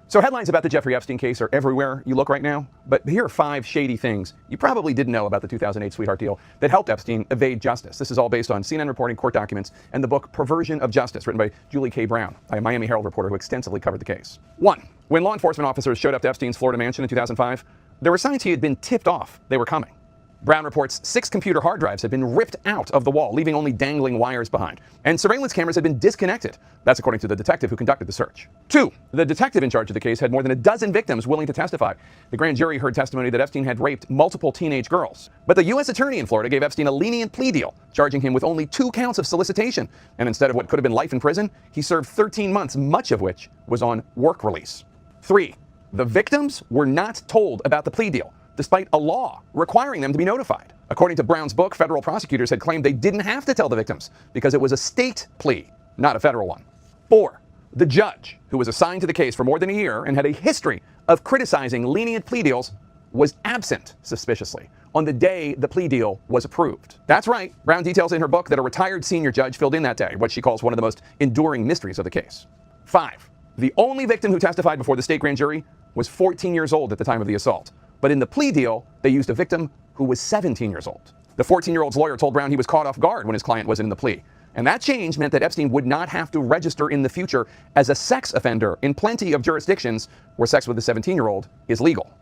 So headlines about the Jeffrey Epstein case are everywhere you look right now, but here are 5 shady things you probably didn't know about the 2008 sweetheart deal that helped Epstein evade justice. This is all based on CNN reporting, court documents, and the book Perversion of Justice, written by Julie K. Brown, a Miami Herald reporter who extensively covered the case. 1. When law enforcement officers showed up to Epstein's Florida mansion in 2005, there were signs he had been tipped off they were coming. Brown reports 6 computer hard drives had been ripped out of the wall, leaving only dangling wires behind. And surveillance cameras had been disconnected. That's according to the detective who conducted the search. 2. The detective in charge of the case had more than a dozen victims willing to testify. The grand jury heard testimony that Epstein had raped multiple teenage girls. But the U.S. attorney in Florida gave Epstein a lenient plea deal, charging him with only 2 counts of solicitation. And instead of what could have been life in prison, he served 13 months, much of which was on work release. 3. The victims were not told about the plea deal, despite a law requiring them to be notified. According to Brown's book, federal prosecutors had claimed they didn't have to tell the victims because it was a state plea, not a federal one. 4. The judge, who was assigned to the case for more than a year and had a history of criticizing lenient plea deals, was absent, suspiciously, on the day the plea deal was approved. That's right, Brown details in her book that a retired senior judge filled in that day, what she calls one of the most enduring mysteries of the case. 5. The only victim who testified before the state grand jury was 14 years old at the time of the assault. But in the plea deal, they used a victim who was 17 years old. The 14-year-old's lawyer told Brown he was caught off guard when his client was in the plea. And that change meant that Epstein would not have to register in the future as a sex offender in plenty of jurisdictions where sex with a 17-year-old is legal.